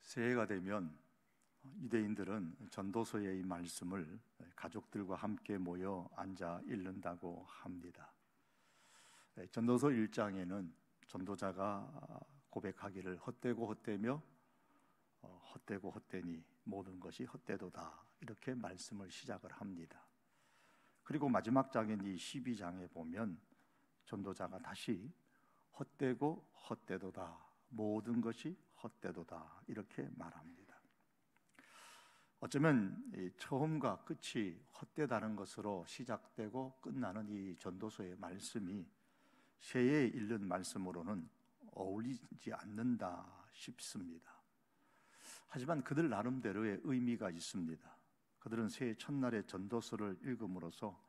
새해가 되면 유대인들은 전도서의 이 말씀을 가족들과 함께 모여 앉아 읽는다고 합니다. 전도서 1장에는 전도자가 고백하기를 헛되고 헛되며 헛되고 헛되니 모든 것이 헛되도다, 이렇게 말씀을 시작을 합니다. 그리고 마지막 장인 이 12장에 보면 전도자가 다시 헛되고 헛되도다, 모든 것이 헛되도다, 이렇게 말합니다. 어쩌면 처음과 끝이 헛되다는 것으로 시작되고 끝나는 이 전도서의 말씀이 새해에 읽는 말씀으로는 어울리지 않는다 싶습니다. 하지만 그들 나름대로의 의미가 있습니다. 그들은 새해 첫날에 전도서를 읽음으로써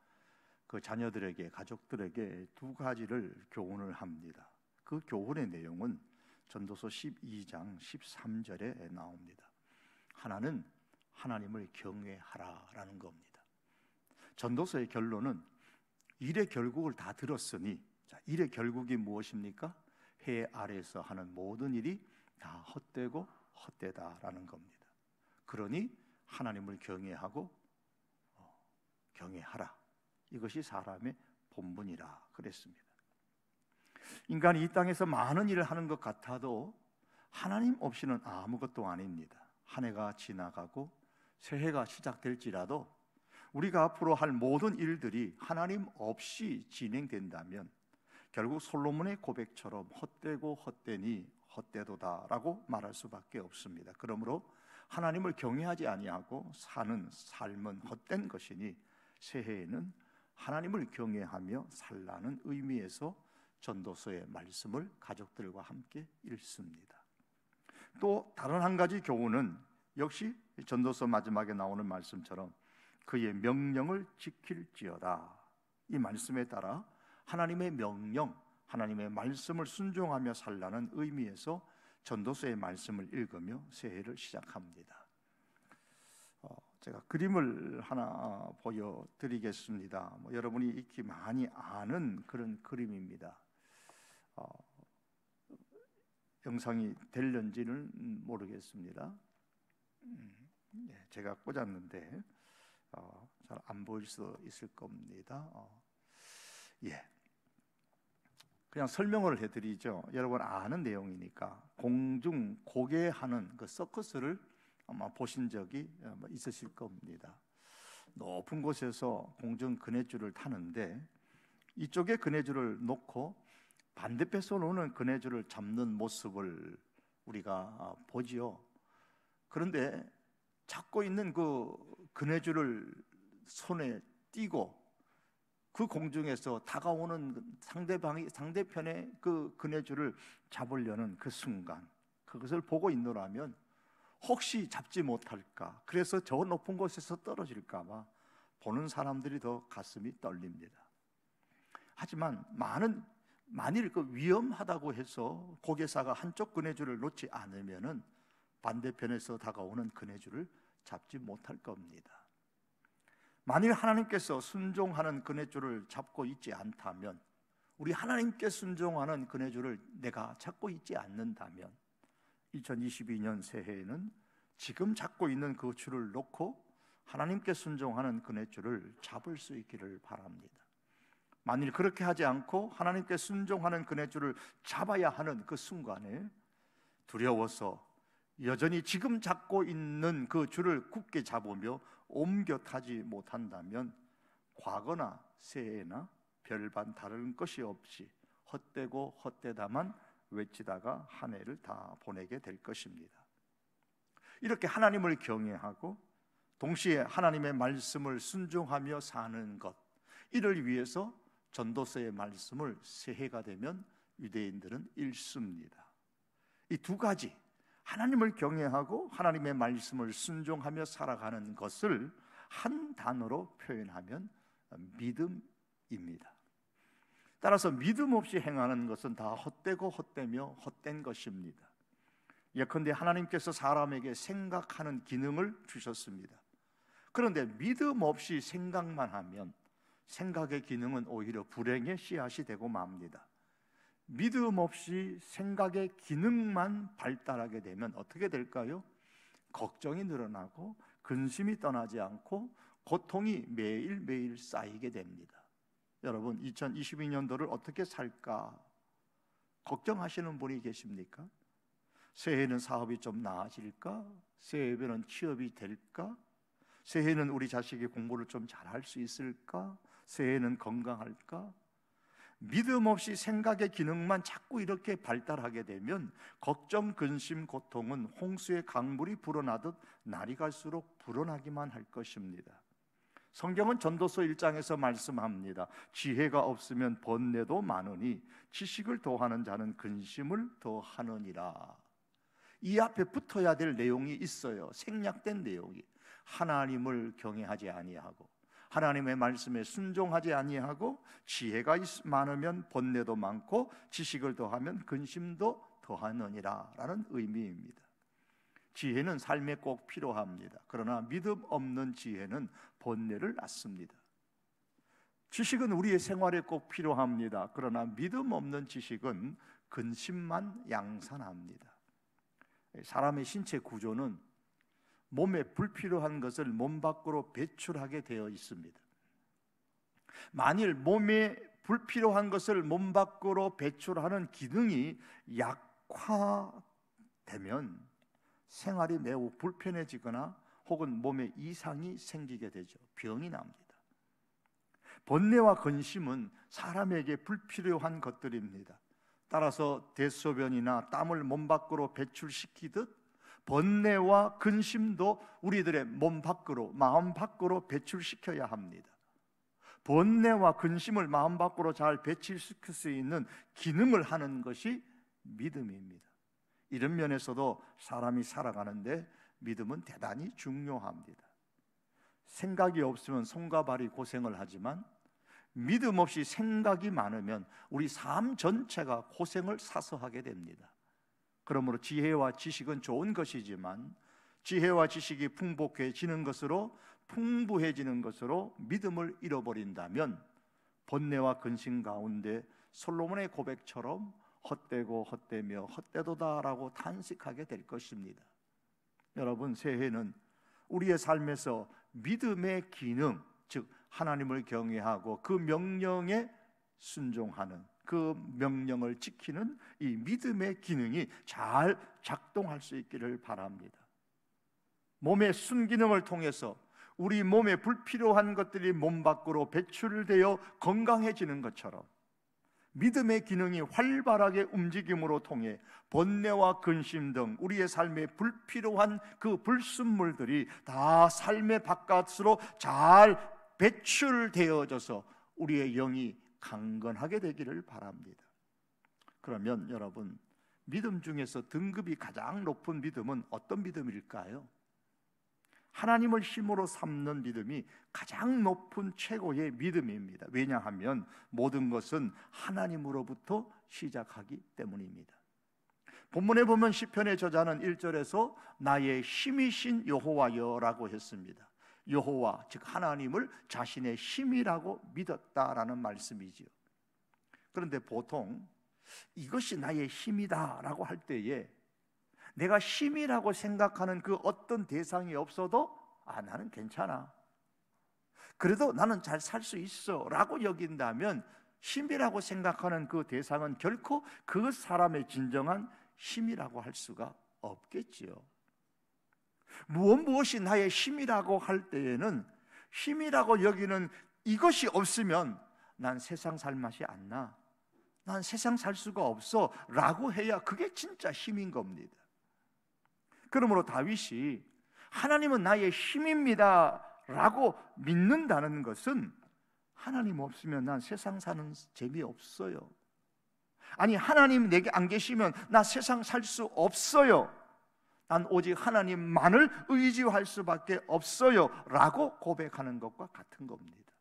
그 자녀들에게, 가족들에게 두 가지를 교훈을 합니다. 그 교훈의 내용은 전도서 12장 13절에 나옵니다. 하나는 하나님을 경외하라라는 겁니다. 전도서의 결론은 일의 결국을 다 들었으니, 일의 결국이 무엇입니까? 해 아래에서 하는 모든 일이 다 헛되고 헛되다라는 겁니다. 그러니 하나님을 경외하고 경외하라, 이것이 사람의 본분이라 그랬습니다. 인간이 이 땅에서 많은 일을 하는 것 같아도 하나님 없이는 아무것도 아닙니다. 한 해가 지나가고 새해가 시작될지라도 우리가 앞으로 할 모든 일들이 하나님 없이 진행된다면 결국 솔로몬의 고백처럼 헛되고 헛되니 헛되도다라고 말할 수밖에 없습니다. 그러므로 하나님을 경외하지 아니하고 사는 삶은 헛된 것이니 새해에는 하나님을 경외하며 살라는 의미에서 전도서의 말씀을 가족들과 함께 읽습니다. 또 다른 한 가지 교훈은 역시 전도서 마지막에 나오는 말씀처럼 그의 명령을 지킬지어다, 이 말씀에 따라 하나님의 명령, 하나님의 말씀을 순종하며 살라는 의미에서 전도서의 말씀을 읽으며 새해를 시작합니다. 제가 그림을 하나 보여드리겠습니다. 여러분이 익히 많이 아는 그런 그림입니다. 영상이 될는지는 모르겠습니다. 제가 꽂았는데 잘 안 보일 수 있을 겁니다. 그냥 설명을 해드리죠. 여러분 아는 내용이니까. 공중 고개하는 그 서커스를 아마 보신 적이 있으실 겁니다. 높은 곳에서 공중 그네줄을 타는데 이쪽에 그네줄을 놓고 반대편에서 오는 그네줄을 잡는 모습을 우리가 보지요. 그런데 잡고 있는 그 그네줄을 손에 띄고 그 공중에서 다가오는 상대편의 그 그네줄을 잡으려는 그 순간, 그것을 보고 있노라면 혹시 잡지 못할까, 그래서 저 높은 곳에서 떨어질까 봐 보는 사람들이 더 가슴이 떨립니다. 하지만 만일 그 위험하다고 해서 고개사가 한쪽 그네줄을 놓지 않으면은 반대편에서 다가오는 그네줄을 잡지 못할 겁니다. 만일 하나님께서 순종하는 그네줄을 잡고 있지 않다면, 우리 하나님께 순종하는 그네줄을 내가 잡고 있지 않는다면 2022년 새해에는 지금 잡고 있는 그 줄을 놓고 하나님께 순종하는 그네줄을 잡을 수 있기를 바랍니다. 만일 그렇게 하지 않고 하나님께 순종하는 그네줄을 잡아야 하는 그 순간에 두려워서 여전히 지금 잡고 있는 그 줄을 굳게 잡으며 옮겨 타지 못한다면 과거나 새해나 별반 다른 것이 없이 헛되고 헛되다만 외치다가 한 해를 다 보내게 될 것입니다. 이렇게 하나님을 경외하고 동시에 하나님의 말씀을 순종하며 사는 것, 이를 위해서 전도서의 말씀을 새해가 되면 유대인들은 읽습니다. 이 두 가지, 하나님을 경외하고 하나님의 말씀을 순종하며 살아가는 것을 한 단어로 표현하면 믿음입니다. 따라서 믿음 없이 행하는 것은 다 헛되고 헛되며 헛된 것입니다. 예컨대 하나님께서 사람에게 생각하는 기능을 주셨습니다. 그런데 믿음 없이 생각만 하면 생각의 기능은 오히려 불행의 씨앗이 되고 맙니다. 믿음 없이 생각의 기능만 발달하게 되면 어떻게 될까요? 걱정이 늘어나고 근심이 떠나지 않고 고통이 매일매일 쌓이게 됩니다. 여러분, 2022년도를 어떻게 살까 걱정하시는 분이 계십니까? 새해에는 사업이 좀 나아질까? 새해에는 취업이 될까? 새해에는 우리 자식이 공부를 좀 잘할 수 있을까? 새해에는 건강할까? 믿음 없이 생각의 기능만 자꾸 이렇게 발달하게 되면 걱정, 근심, 고통은 홍수의 강물이 불어나듯 날이 갈수록 불어나기만 할 것입니다. 성경은 전도서 1장에서 말씀합니다. 지혜가 없으면 번뇌도 많으니 지식을 더하는 자는 근심을 더하느니라. 이 앞에 붙어야 될 내용이 있어요. 생략된 내용이. 하나님을 경외하지 아니하고 하나님의 말씀에 순종하지 아니하고 지혜가 많으면 번뇌도 많고 지식을 더하면 근심도 더하느니라 라는 의미입니다. 지혜는 삶에 꼭 필요합니다. 그러나 믿음 없는 지혜는 번뇌를 낳습니다. 지식은 우리의 생활에 꼭 필요합니다. 그러나 믿음 없는 지식은 근심만 양산합니다. 사람의 신체 구조는 몸에 불필요한 것을 몸 밖으로 배출하게 되어 있습니다. 만일 몸에 불필요한 것을 몸 밖으로 배출하는 기능이 약화되면 생활이 매우 불편해지거나 혹은 몸에 이상이 생기게 되죠. 병이 납니다. 번뇌와 근심은 사람에게 불필요한 것들입니다. 따라서 대소변이나 땀을 몸 밖으로 배출시키듯 번뇌와 근심도 우리들의 몸 밖으로, 마음 밖으로 배출시켜야 합니다. 번뇌와 근심을 마음 밖으로 잘 배출시킬 수 있는 기능을 하는 것이 믿음입니다. 이런 면에서도 사람이 살아가는데 믿음은 대단히 중요합니다. 생각이 없으면 손과 발이 고생을 하지만 믿음 없이 생각이 많으면 우리 삶 전체가 고생을 사서 하게 됩니다. 그러므로 지혜와 지식은 좋은 것이지만 지혜와 지식이 풍부해지는 것으로 믿음을 잃어버린다면 번뇌와 근심 가운데 솔로몬의 고백처럼 헛되고 헛되며 헛되도다라고 탄식하게 될 것입니다. 여러분, 새해는 우리의 삶에서 믿음의 기능, 즉 하나님을 경외하고 그 명령에 순종하는, 그 명령을 지키는 이 믿음의 기능이 잘 작동할 수 있기를 바랍니다. 몸의 순기능을 통해서 우리 몸에 불필요한 것들이 몸 밖으로 배출되어 건강해지는 것처럼 믿음의 기능이 활발하게 움직임으로 통해 번뇌와 근심 등 우리의 삶에 불필요한 그 불순물들이 다 삶의 바깥으로 잘 배출되어져서 우리의 영이 강건하게 되기를 바랍니다. 그러면 여러분, 믿음 중에서 등급이 가장 높은 믿음은 어떤 믿음일까요? 하나님을 힘으로 삼는 믿음이 가장 높은 최고의 믿음입니다. 왜냐하면 모든 것은 하나님으로부터 시작하기 때문입니다. 본문에 보면 시편의 저자는 1절에서 나의 힘이신 여호와여라고 했습니다. 여호와, 즉 하나님을 자신의 힘이라고 믿었다라는 말씀이지요. 그런데 보통 이것이 나의 힘이다라고 할 때에 내가 힘이라고 생각하는 그 어떤 대상이 없어도 나는 괜찮아, 그래도 나는 잘 살 수 있어 라고 여긴다면 힘이라고 생각하는 그 대상은 결코 그 사람의 진정한 힘이라고 할 수가 없겠지요. 무엇이 나의 힘이라고 할 때에는 힘이라고 여기는 이것이 없으면 난 세상 살 맛이 안 나, 난 세상 살 수가 없어 라고 해야 그게 진짜 힘인 겁니다. 그러므로 다윗이 하나님은 나의 힘입니다 라고 믿는다는 것은 하나님 없으면 난 세상 사는 재미없어요, 아니 하나님 내게 안 계시면 나 세상 살 수 없어요, 난 오직 하나님만을 의지할 수밖에 없어요 라고 고백하는 것과 같은 겁니다.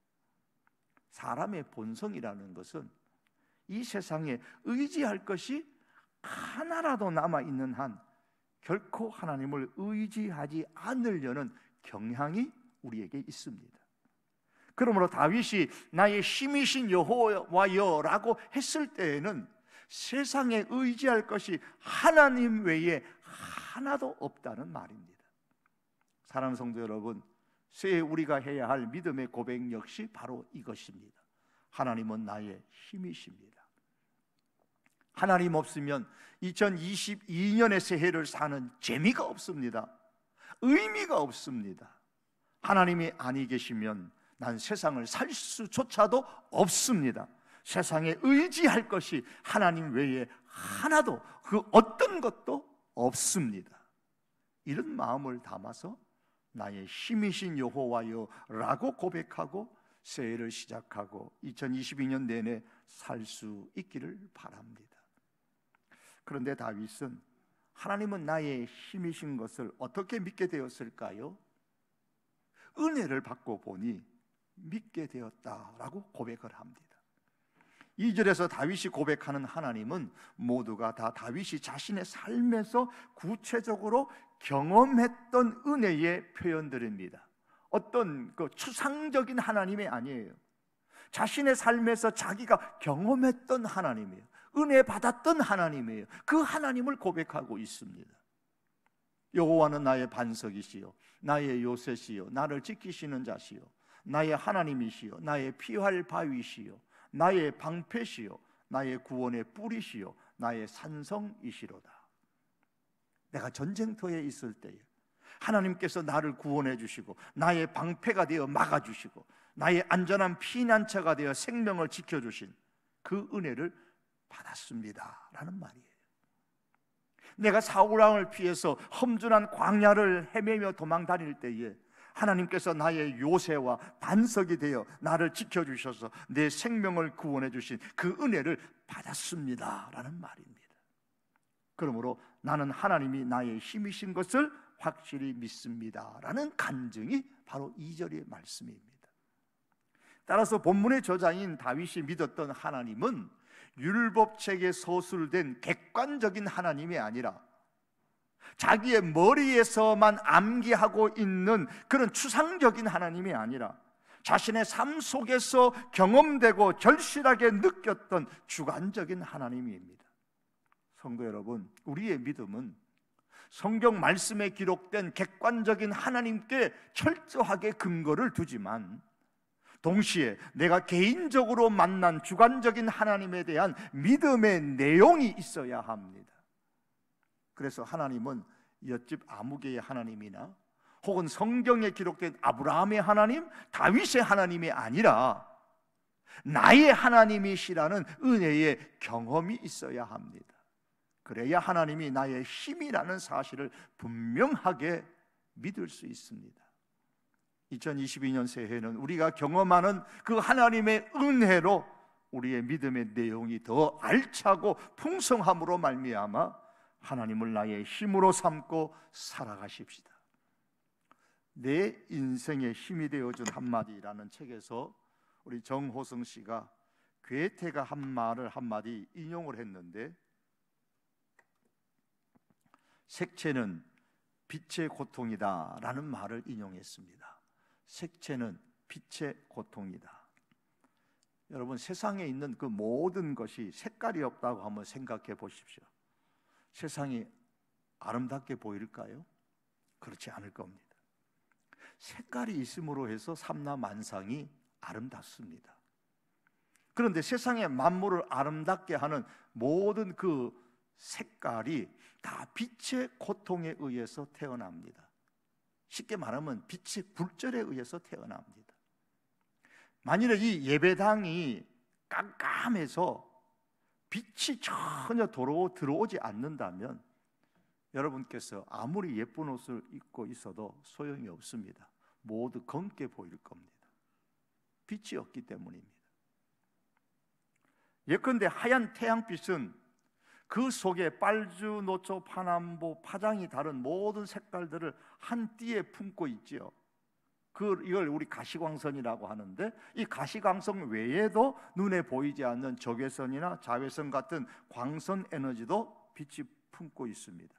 사람의 본성이라는 것은 이 세상에 의지할 것이 하나라도 남아있는 한 결코 하나님을 의지하지 않으려는 경향이 우리에게 있습니다. 그러므로 다윗이 나의 힘이신 여호와여 라고 했을 때에는 세상에 의지할 것이 하나님 외에 하나도 없다는 말입니다. 사랑하는 성도 여러분, 새해 우리가 해야 할 믿음의 고백 역시 바로 이것입니다. 하나님은 나의 힘이십니다. 하나님 없으면 2022년의 새해를 사는 재미가 없습니다. 의미가 없습니다. 하나님이 아니 계시면 난 세상을 살 수조차도 없습니다. 세상에 의지할 것이 하나님 외에 하나도, 그 어떤 것도 없습니다. 이런 마음을 담아서 나의 힘이신 여호와여 라고 고백하고 새해를 시작하고 2022년 내내 살 수 있기를 바랍니다. 그런데 다윗은 하나님은 나의 힘이신 것을 어떻게 믿게 되었을까요? 은혜를 받고 보니 믿게 되었다라고 고백을 합니다. 2절에서 다윗이 고백하는 하나님은 모두가 다 다윗이 자신의 삶에서 구체적으로 경험했던 은혜의 표현들입니다. 어떤 그 추상적인 하나님이 아니에요. 자신의 삶에서 자기가 경험했던 하나님이에요. 은혜 받았던 하나님이에요. 그 하나님을 고백하고 있습니다. 여호와는 나의 반석이시요 나의 요새시요 나를 지키시는 자시요 나의 하나님이시요 나의 피할 바위시요 나의 방패시요 나의 구원의 뿌리시요 나의 산성이시로다. 내가 전쟁터에 있을 때에 하나님께서 나를 구원해 주시고 나의 방패가 되어 막아주시고 나의 안전한 피난처가 되어 생명을 지켜주신 그 은혜를 받았습니다 라는 말이에요. 내가 사울왕을 피해서 험준한 광야를 헤매며 도망 다닐 때에 하나님께서 나의 요새와 반석이 되어 나를 지켜주셔서 내 생명을 구원해 주신 그 은혜를 받았습니다 라는 말입니다. 그러므로 나는 하나님이 나의 힘이신 것을 확실히 믿습니다 라는 간증이 바로 2절의 말씀입니다. 따라서 본문의 저자인 다윗이 믿었던 하나님은 율법책에 서술된 객관적인 하나님이 아니라 자기의 머리에서만 암기하고 있는 그런 추상적인 하나님이 아니라 자신의 삶 속에서 경험되고 절실하게 느꼈던 주관적인 하나님입니다. 성도 여러분, 우리의 믿음은 성경 말씀에 기록된 객관적인 하나님께 철저하게 근거를 두지만 동시에 내가 개인적으로 만난 주관적인 하나님에 대한 믿음의 내용이 있어야 합니다. 그래서 하나님은 옆집 아무개의 하나님이나 혹은 성경에 기록된 아브라함의 하나님, 다윗의 하나님이 아니라 나의 하나님이시라는 은혜의 경험이 있어야 합니다. 그래야 하나님이 나의 힘이라는 사실을 분명하게 믿을 수 있습니다. 2022년 새해는 우리가 경험하는 그 하나님의 은혜로 우리의 믿음의 내용이 더 알차고 풍성함으로 말미암아 하나님을 나의 힘으로 삼고 살아가십시다. 내 인생의 힘이 되어준 한마디라는 책에서 우리 정호성 씨가 괴테가 한 말을 한마디 인용을 했는데, 색채는 빛의 고통이다 라는 말을 인용했습니다. 색채는 빛의 고통이다. 여러분, 세상에 있는 그 모든 것이 색깔이 없다고 한번 생각해 보십시오. 세상이 아름답게 보일까요? 그렇지 않을 겁니다. 색깔이 있음으로 해서 삼라만상이 아름답습니다. 그런데 세상의 만물을 아름답게 하는 모든 그 색깔이 다 빛의 고통에 의해서 태어납니다. 쉽게 말하면 빛의 굴절에 의해서 태어납니다. 만일에 이 예배당이 깜깜해서 빛이 전혀 들어오지 않는다면 여러분께서 아무리 예쁜 옷을 입고 있어도 소용이 없습니다. 모두 검게 보일 겁니다. 빛이 없기 때문입니다. 예컨대 하얀 태양빛은 그 속에 빨주, 노초, 파남보, 파장이 다른 모든 색깔들을 한 띠에 품고 있지요. 이걸 우리 가시광선이라고 하는데, 이 가시광선 외에도 눈에 보이지 않는 적외선이나 자외선 같은 광선 에너지도 빛이 품고 있습니다.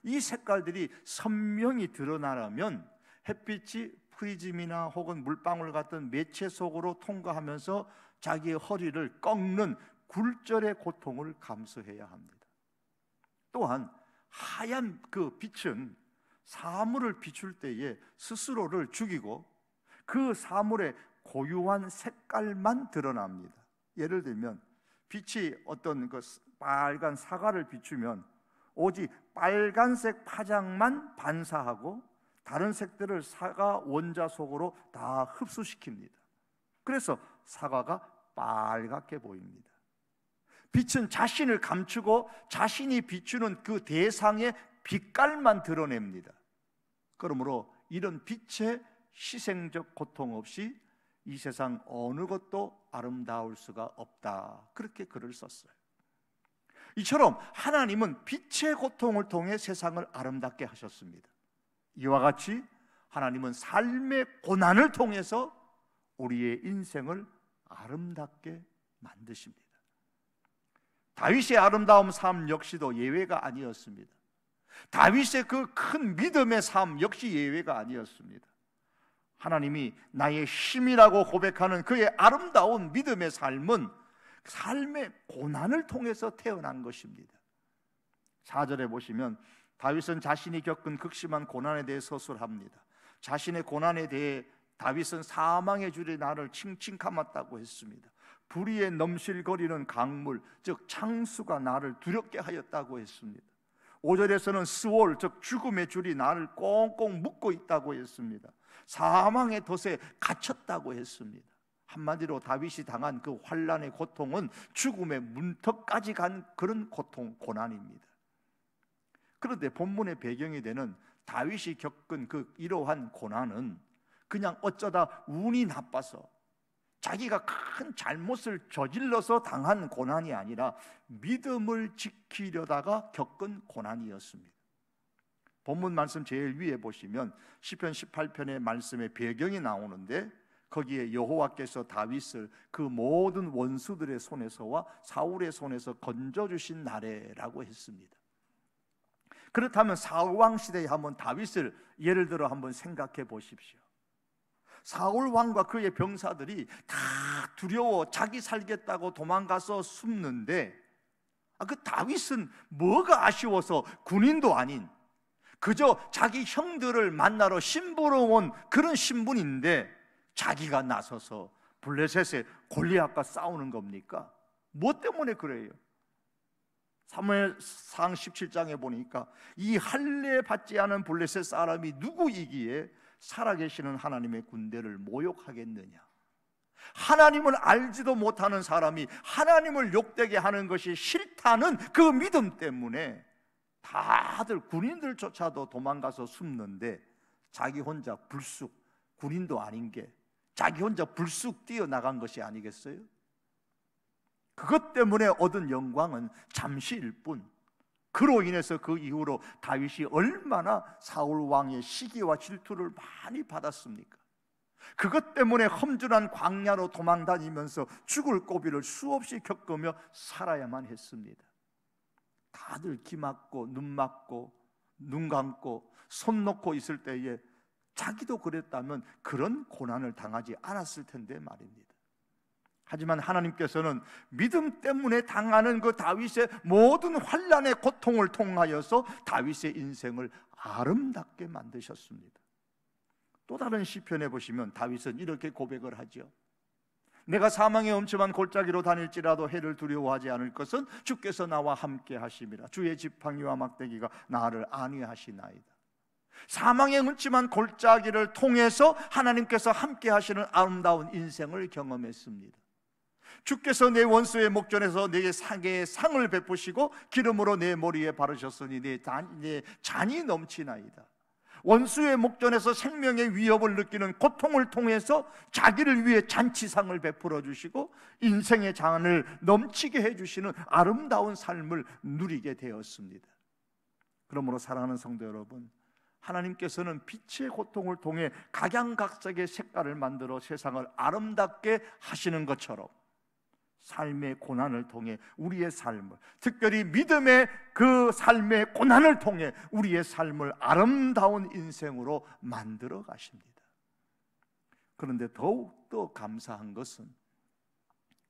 이 색깔들이 선명히 드러나려면 햇빛이 프리즘이나 혹은 물방울 같은 매체 속으로 통과하면서 자기의 허리를 꺾는 굴절의 고통을 감수해야 합니다. 또한 하얀 그 빛은 사물을 비출 때에 스스로를 죽이고 그 사물의 고유한 색깔만 드러납니다. 예를 들면 빛이 어떤 그 빨간 사과를 비추면 오직 빨간색 파장만 반사하고 다른 색들을 사과 원자 속으로 다 흡수시킵니다. 그래서 사과가 빨갛게 보입니다. 빛은 자신을 감추고 자신이 비추는 그 대상의 빛깔만 드러냅니다. 그러므로 이런 빛의 희생적 고통 없이 이 세상 어느 것도 아름다울 수가 없다, 그렇게 글을 썼어요. 이처럼 하나님은 빛의 고통을 통해 세상을 아름답게 하셨습니다. 이와 같이 하나님은 삶의 고난을 통해서 우리의 인생을 아름답게 만드십니다. 다윗의 아름다운 삶 역시도 예외가 아니었습니다. 다윗의 그 큰 믿음의 삶 역시 예외가 아니었습니다. 하나님이 나의 힘이라고 고백하는 그의 아름다운 믿음의 삶은 삶의 고난을 통해서 태어난 것입니다. 4절에 보시면 다윗은 자신이 겪은 극심한 고난에 대해 서술합니다. 자신의 고난에 대해 다윗은 사망의 줄이 나를 칭칭 감았다고 했습니다. 불의에 넘실거리는 강물, 즉 창수가 나를 두렵게 하였다고 했습니다. 5절에서는 스월, 즉 죽음의 줄이 나를 꽁꽁 묶고 있다고 했습니다. 사망의 덫에 갇혔다고 했습니다. 한마디로 다윗이 당한 그 환난의 고통은 죽음의 문턱까지 간 그런 고통, 고난입니다. 그런데 본문의 배경이 되는 다윗이 겪은 그 이러한 고난은 그냥 어쩌다 운이 나빠서 자기가 큰 잘못을 저질러서 당한 고난이 아니라 믿음을 지키려다가 겪은 고난이었습니다. 본문 말씀 제일 위에 보시면 시편 18편의 말씀의 배경이 나오는데 거기에 여호와께서 다윗을 그 모든 원수들의 손에서와 사울의 손에서 건져주신 날에라고 했습니다. 그렇다면 사울왕 시대에 한번 다윗을 예를 들어 한번 생각해 보십시오. 사울왕과 그의 병사들이 다 두려워 자기 살겠다고 도망가서 숨는데 그 다윗은 뭐가 아쉬워서 군인도 아닌 그저 자기 형들을 만나러 심부러 온 그런 신분인데 자기가 나서서 블레셋의 골리앗과 싸우는 겁니까? 뭐 때문에 그래요? 사무엘상 17장에 보니까 이 할례 받지 않은 블레셋 사람이 누구이기에 살아계시는 하나님의 군대를 모욕하겠느냐? 하나님을 알지도 못하는 사람이 하나님을 욕되게 하는 것이 싫다는 그 믿음 때문에 다들 군인들조차도 도망가서 숨는데 자기 혼자 불쑥, 군인도 아닌 게 자기 혼자 불쑥 뛰어나간 것이 아니겠어요? 그것 때문에 얻은 영광은 잠시일 뿐, 그로 인해서 그 이후로 다윗이 얼마나 사울 왕의 시기와 질투를 많이 받았습니까? 그것 때문에 험준한 광야로 도망다니면서 죽을 고비를 수없이 겪으며 살아야만 했습니다. 다들 귀 막고 눈 막고 눈 감고 손 놓고 있을 때에 자기도 그랬다면 그런 고난을 당하지 않았을 텐데 말입니다. 하지만 하나님께서는 믿음 때문에 당하는 그 다윗의 모든 환난의 고통을 통하여서 다윗의 인생을 아름답게 만드셨습니다. 또 다른 시편에 보시면 다윗은 이렇게 고백을 하죠. 내가 사망의 엄침한 골짜기로 다닐지라도 해를 두려워하지 않을 것은 주께서 나와 함께 하심이라. 주의 지팡이와 막대기가 나를 안위하시나이다. 사망의 음침한 골짜기를 통해서 하나님께서 함께 하시는 아름다운 인생을 경험했습니다. 주께서 내 원수의 목전에서 내게 상의 상을 베푸시고 기름으로 내 머리에 바르셨으니 내 잔이 넘치나이다. 원수의 목전에서 생명의 위협을 느끼는 고통을 통해서 자기를 위해 잔치상을 베풀어 주시고 인생의 잔을 넘치게 해주시는 아름다운 삶을 누리게 되었습니다. 그러므로 사랑하는 성도 여러분, 하나님께서는 빛의 고통을 통해 각양각색의 색깔을 만들어 세상을 아름답게 하시는 것처럼 삶의 고난을 통해 우리의 삶을, 특별히 믿음의 그 삶의 고난을 통해 우리의 삶을 아름다운 인생으로 만들어 가십니다. 그런데 더욱더 감사한 것은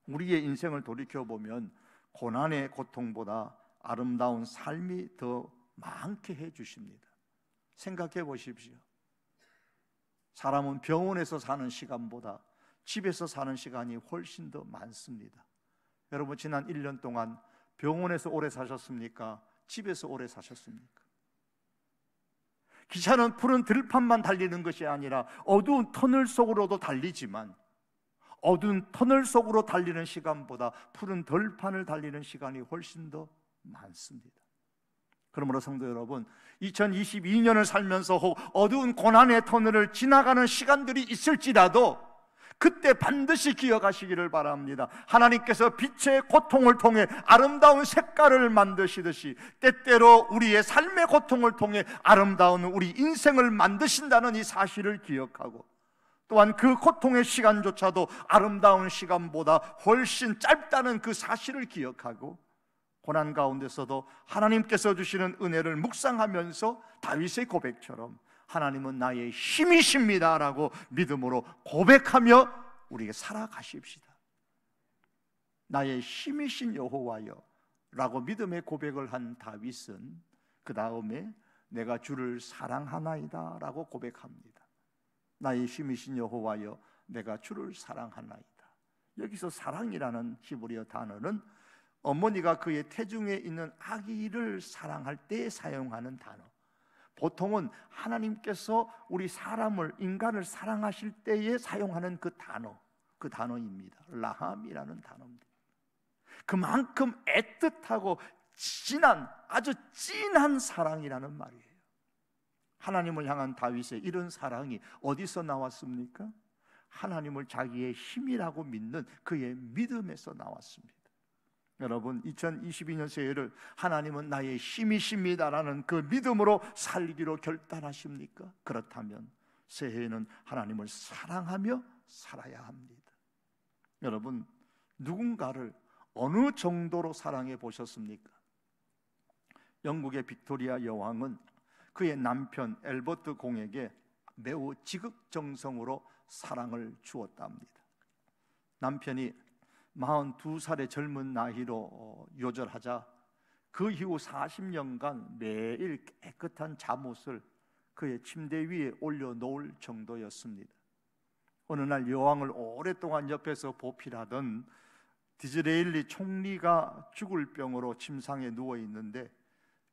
우리의 인생을 돌이켜보면 고난의 고통보다 아름다운 삶이 더 많게 해주십니다. 생각해 보십시오. 사람은 병원에서 사는 시간보다 집에서 사는 시간이 훨씬 더 많습니다. 여러분, 지난 1년 동안 병원에서 오래 사셨습니까? 집에서 오래 사셨습니까? 기차는 푸른 들판만 달리는 것이 아니라 어두운 터널 속으로도 달리지만, 어두운 터널 속으로 달리는 시간보다 푸른 들판을 달리는 시간이 훨씬 더 많습니다. 그러므로 성도 여러분, 2022년을 살면서 혹 어두운 고난의 터널을 지나가는 시간들이 있을지라도 그때 반드시 기억하시기를 바랍니다. 하나님께서 빛의 고통을 통해 아름다운 색깔을 만드시듯이 때때로 우리의 삶의 고통을 통해 아름다운 우리 인생을 만드신다는 이 사실을 기억하고, 또한 그 고통의 시간조차도 아름다운 시간보다 훨씬 짧다는 그 사실을 기억하고, 고난 가운데서도 하나님께서 주시는 은혜를 묵상하면서 다윗의 고백처럼 하나님은 나의 힘이십니다 라고 믿음으로 고백하며 우리에게 살아가십시다. 나의 힘이신 여호와여 라고 믿음의 고백을 한 다윗은 그 다음에 내가 주를 사랑하나이다 라고 고백합니다. 나의 힘이신 여호와여 내가 주를 사랑하나이다. 여기서 사랑이라는 히브리어 단어는 어머니가 그의 태중에 있는 아기를 사랑할 때 사용하는 단어, 보통은 하나님께서 우리 사람을, 인간을 사랑하실 때에 사용하는 그 단어입니다. 라함이라는 단어입니다. 그만큼 애틋하고 진한, 아주 진한 사랑이라는 말이에요. 하나님을 향한 다윗의 이런 사랑이 어디서 나왔습니까? 하나님을 자기의 힘이라고 믿는 그의 믿음에서 나왔습니다. 여러분, 2022년 새해를 하나님은 나의 힘이십니다라는 그 믿음으로 살기로 결단하십니까? 그렇다면 새해에는 하나님을 사랑하며 살아야 합니다. 여러분, 누군가를 어느 정도로 사랑해 보셨습니까? 영국의 빅토리아 여왕은 그의 남편 엘버트 공에게 매우 지극정성으로 사랑을 주었답니다. 남편이 42살의 젊은 나이로 요절하자 그 이후 40년간 매일 깨끗한 잠옷을 그의 침대 위에 올려놓을 정도였습니다. 어느 날 여왕을 오랫동안 옆에서 보필하던 디즈레일리 총리가 죽을 병으로 침상에 누워 있는데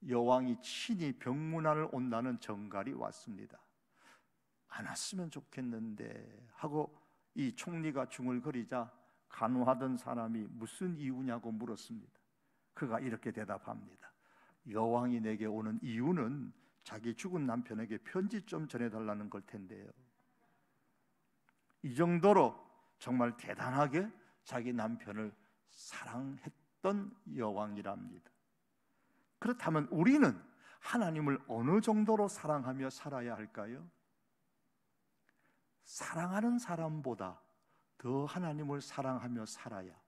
여왕이 친히 병문안을 온다는 전갈이 왔습니다. 안 왔으면 좋겠는데 하고 이 총리가 중얼거리자 간호하던 사람이 무슨 이유냐고 물었습니다. 그가 이렇게 대답합니다. 여왕이 내게 오는 이유는 자기 죽은 남편에게 편지 좀 전해달라는 걸 텐데요. 이 정도로 정말 대단하게 자기 남편을 사랑했던 여왕이랍니다. 그렇다면 우리는 하나님을 어느 정도로 사랑하며 살아야 할까요? 사랑하는 사람보다 더 하나님을 사랑하며 살아야,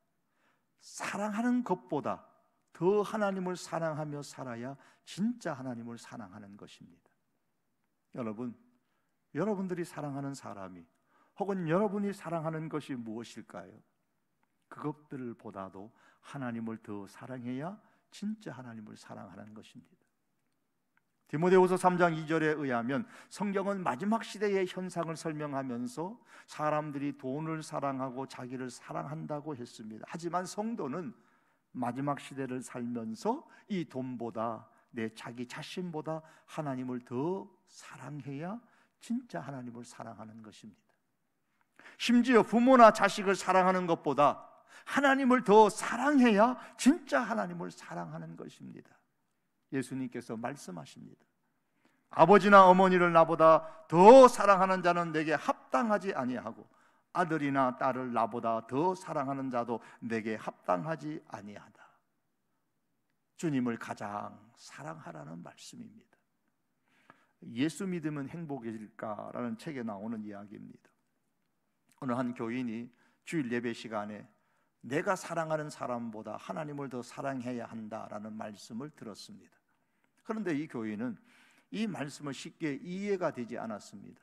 사랑하는 것보다 더 하나님을 사랑하며 살아야 진짜 하나님을 사랑하는 것입니다. 여러분, 여러분들이 사랑하는 사람이 혹은 여러분이 사랑하는 것이 무엇일까요? 그것들보다도 하나님을 더 사랑해야 진짜 하나님을 사랑하는 것입니다. 디모데후서 3장 2절에 의하면 성경은 마지막 시대의 현상을 설명하면서 사람들이 돈을 사랑하고 자기를 사랑한다고 했습니다. 하지만 성도는 마지막 시대를 살면서 이 돈보다, 내 자기 자신보다 하나님을 더 사랑해야 진짜 하나님을 사랑하는 것입니다. 심지어 부모나 자식을 사랑하는 것보다 하나님을 더 사랑해야 진짜 하나님을 사랑하는 것입니다. 예수님께서 말씀하십니다. 아버지나 어머니를 나보다 더 사랑하는 자는 내게 합당하지 아니하고 아들이나 딸을 나보다 더 사랑하는 자도 내게 합당하지 아니하다. 주님을 가장 사랑하라는 말씀입니다. 예수 믿으면 행복해질까라는 책에 나오는 이야기입니다. 어느 한 교인이 주일 예배 시간에 내가 사랑하는 사람보다 하나님을 더 사랑해야 한다라는 말씀을 들었습니다. 그런데 이 교인은 이 말씀을 쉽게 이해가 되지 않았습니다.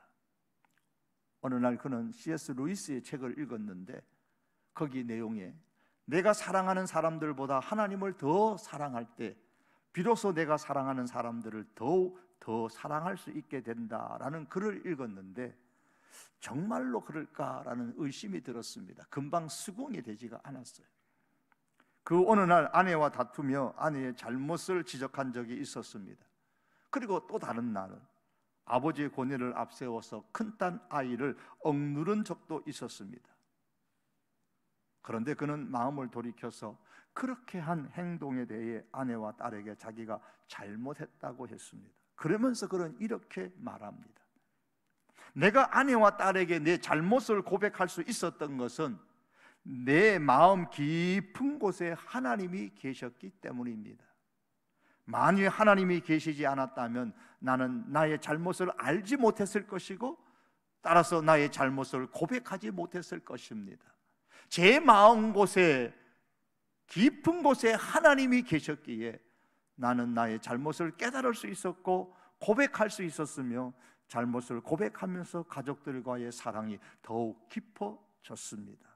어느 날 그는 C.S. 루이스의 책을 읽었는데 거기 내용에 내가 사랑하는 사람들보다 하나님을 더 사랑할 때 비로소 내가 사랑하는 사람들을 더욱 더 사랑할 수 있게 된다라는 글을 읽었는데 정말로 그럴까라는 의심이 들었습니다. 금방 수긍이 되지가 않았어요. 그 어느 날 아내와 다투며 아내의 잘못을 지적한 적이 있었습니다. 그리고 또 다른 날은 아버지의 권위를 앞세워서 큰딸 아이를 억누른 적도 있었습니다. 그런데 그는 마음을 돌이켜서 그렇게 한 행동에 대해 아내와 딸에게 자기가 잘못했다고 했습니다. 그러면서 그는 이렇게 말합니다. 내가 아내와 딸에게 내 잘못을 고백할 수 있었던 것은 내 마음 깊은 곳에 하나님이 계셨기 때문입니다. 만일 하나님이 계시지 않았다면 나는 나의 잘못을 알지 못했을 것이고 따라서 나의 잘못을 고백하지 못했을 것입니다. 제 마음 곳에 깊은 곳에 하나님이 계셨기에 나는 나의 잘못을 깨달을 수 있었고 고백할 수 있었으며 잘못을 고백하면서 가족들과의 사랑이 더욱 깊어졌습니다.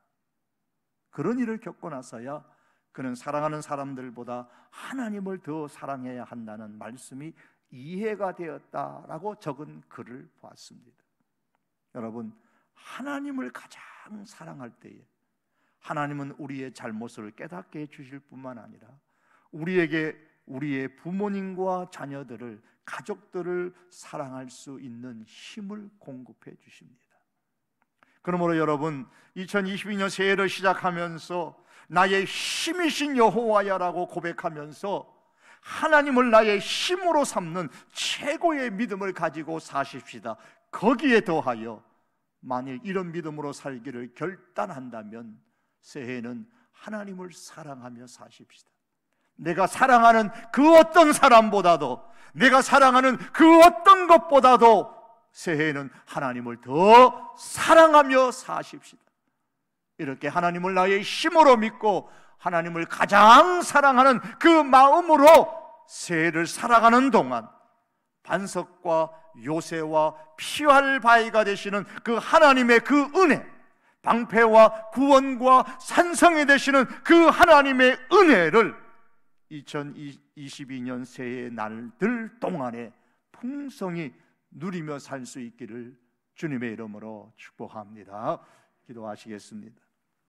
그런 일을 겪고 나서야 그는 사랑하는 사람들보다 하나님을 더 사랑해야 한다는 말씀이 이해가 되었다라고 적은 글을 보았습니다. 여러분, 하나님을 가장 사랑할 때에 하나님은 우리의 잘못을 깨닫게 해주실 뿐만 아니라 우리에게 우리의 부모님과 자녀들을, 가족들을 사랑할 수 있는 힘을 공급해 주십니다. 그러므로 여러분, 2022년 새해를 시작하면서 나의 힘이신 여호와야라고 고백하면서 하나님을 나의 힘으로 삼는 최고의 믿음을 가지고 사십시다. 거기에 더하여 만일 이런 믿음으로 살기를 결단한다면 새해에는 하나님을 사랑하며 사십시다. 내가 사랑하는 그 어떤 사람보다도, 내가 사랑하는 그 어떤 것보다도 새해에는 하나님을 더 사랑하며 사십시다. 이렇게 하나님을 나의 힘으로 믿고 하나님을 가장 사랑하는 그 마음으로 새해를 살아가는 동안 반석과 요새와 피할 바위가 되시는 그 하나님의 그 은혜, 방패와 구원과 산성이 되시는 그 하나님의 은혜를 2022년 새해 날들 동안에 풍성히 누리며 살 수 있기를 주님의 이름으로 축복합니다. 기도하시겠습니다.